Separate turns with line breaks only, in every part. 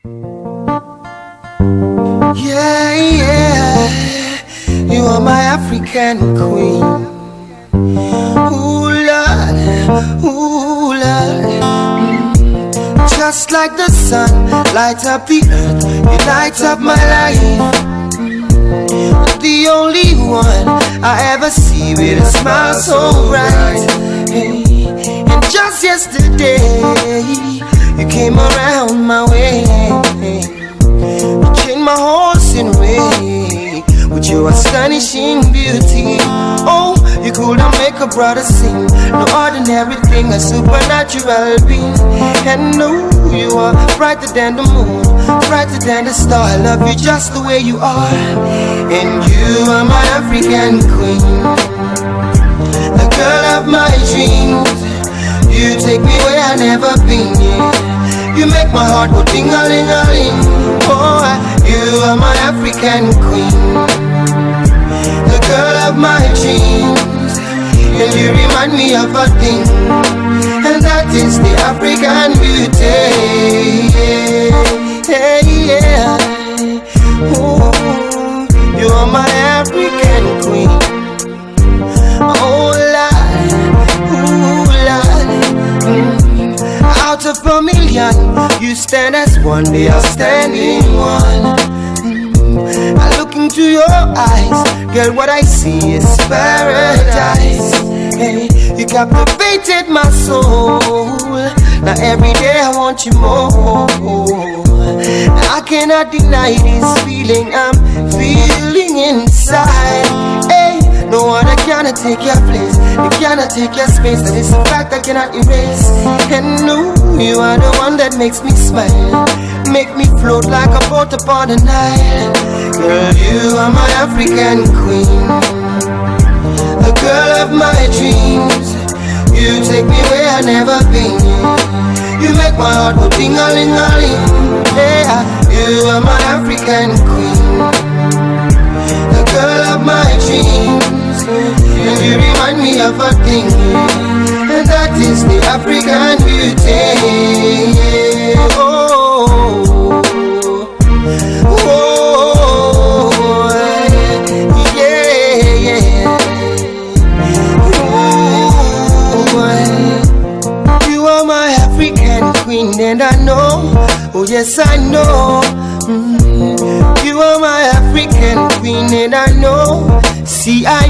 Yeah, yeah, you are my African queen. Ooh, Lord, ooh, Lord. Just like the sun lights up the earth, you light up my life. The only one I ever see with a smile so bright. Hey, and just yesterday, you came around my way. You changed my horse in way with your astonishing beauty. Oh, you couldn't make a brother sing. No ordinary thing, a supernatural being. And no, you are brighter than the moon, brighter than the star. I love you just the way you are. And you are my African queen, the girl of my dreams. You take me where I've never been, yeah. You make my heart go ding-a-ling-a-ling. Oh, you are my African queen, the girl of my dreams. And you remind me of a thing, and that is the African beauty. Yeah, yeah. Ooh, you are my African queen. Oh, Lord, ooh, Lord. Out of a million, you stand as one, they are standing one. I look into your eyes, girl, what I see is paradise. Hey, you captivated my soul. Now every day I want you more. I cannot deny this feeling I'm feeling inside. Hey, no one cannot take your place, you cannot take your space. That is a fact I cannot erase. And no, you are the one that makes me smile, make me float like a boat upon the Nile. Girl, you are my African queen, the girl of my dreams. You take me where I've never been. You make my heart go ding-a-ling-a-ling. Yeah, you are my African queen, the girl of my dreams. And you remind me of a thing, and that is the African beauty. Oh, oh, yeah, yeah. Ooh, you are my African queen, and I know, oh yes I know. You are my African queen, and I know. See I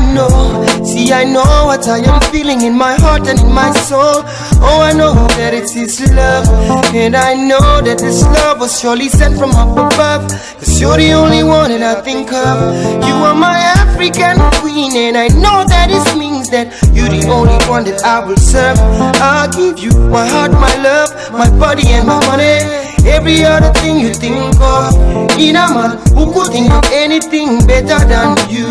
know what I am feeling in my heart and in my soul. Oh, I know that it's His love, and I know that this love was surely sent from up above. Cause you're the only one that I think of. You are my African queen, and I know that this means that you're the only one that I will serve. I'll give you my heart, my love, my body and my money. Every other thing you think of. In a man who could think of anything better than you,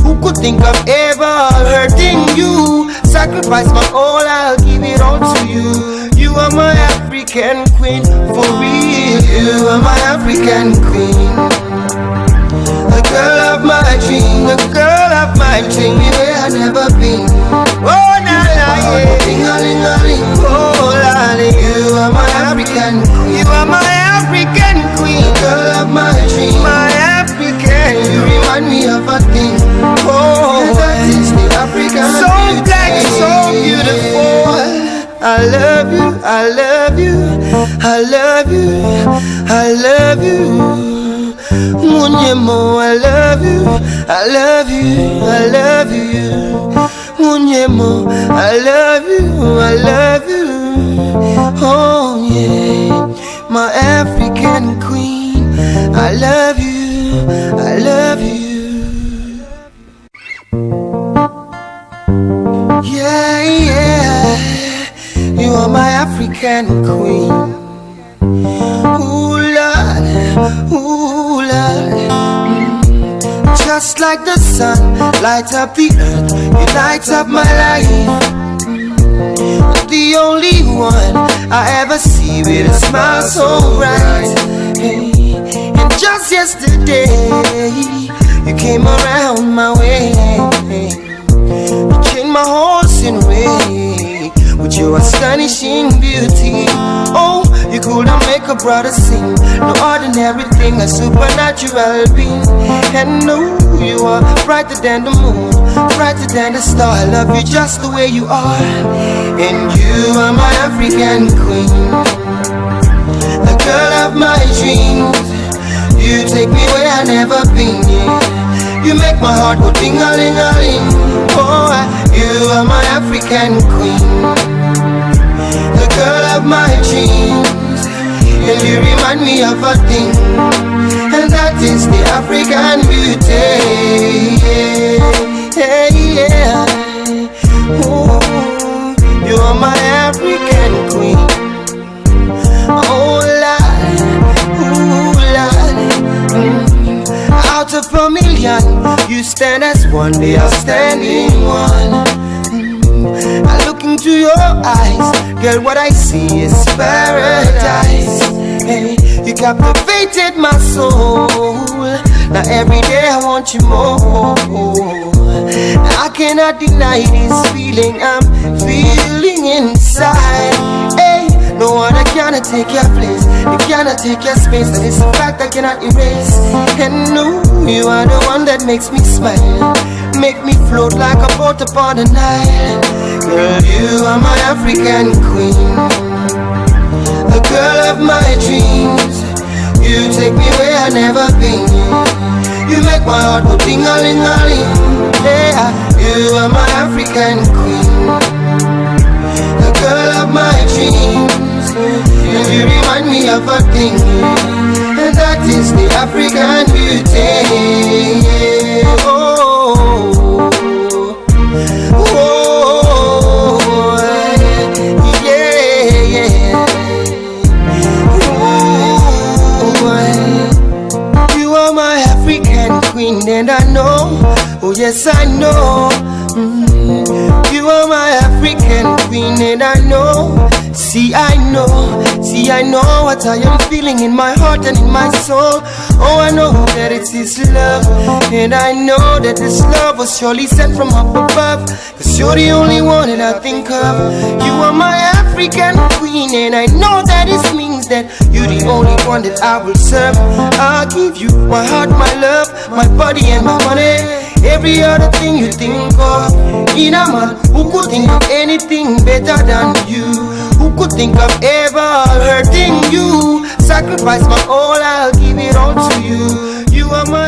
who could think of ever hurting you. Sacrifice my all, I'll give it all to you. You are my African queen, for real. You are my African queen, the girl of my dream, the girl of my dream. Where I've never been. Oh, nah, nah, yeah. Ding-a-ling-a-ling. Oh, lolly. You are my African queen. You are my African queen, the girl of my dream, my African. You remind me of a thing. Oh, that is the African so beauty. Black, so beautiful. I love you, I love you, I love you, I love you. Munyemo, I love you, I love you, I love you. Munyemo, I love you, I love you. Oh yeah, my African queen, I love you, I love you. Yeah, yeah, you are my African queen. Ooh, Lord, ooh, Lord. Just like the sun lights up the earth, you light up my life. The only one I ever see with a smile so bright. Hey, and just yesterday, you came around my way. You changed my horse in way with your astonishing beauty. Oh, you couldn't make a brother sing. No ordinary thing, a supernatural being. And no, you are brighter than the moon, brighter than the star. I love you just the way you are. And you are my African queen, the girl of my dreams. You take me where I never been, yeah. You make my heart go ding-a-ling-a-ling. Oh, you are my African queen, the girl of my dreams. And you remind me of a thing, and that is the African beauty. Yeah, yeah, yeah. Ooh, you are my African queen. Oh, Lord, ooh, Lord. Out of a million, you stand as one, they are standing one. I look into your eyes, girl, what I see is paradise. Hey, you captivated my soul. Now every day I want you more. I cannot deny this feeling I'm feeling inside. Hey, no one cannot take your place, you cannot take your space. That is a fact I cannot erase. And no, you are the one that makes me smile, make me float like a boat upon the Nile. Girl, you are my African queen, the girl of my dreams. You take me where I never been. You make my heart go ding-a-ling-a-ling. Yeah, you are my African queen, the girl of my dreams. And you remind me of a thing, and that is the African beauty. Oh, oh, yeah, yeah. Oh, you are my African queen, and I know, oh yes I know. You are my African queen, and I know. See, I know what I am feeling in my heart and in my soul. Oh, I know that it's His love, and I know that this love was surely sent from up above. Cause you're the only one that I think of. You are my African queen, and I know that it means that you're the only one that I will serve. I'll give you my heart, my love, my body and my money. Every other thing you think of. In a man who could think of anything better than you, who could think of ever hurting you. Sacrifice my all, I'll give it all to you. You are my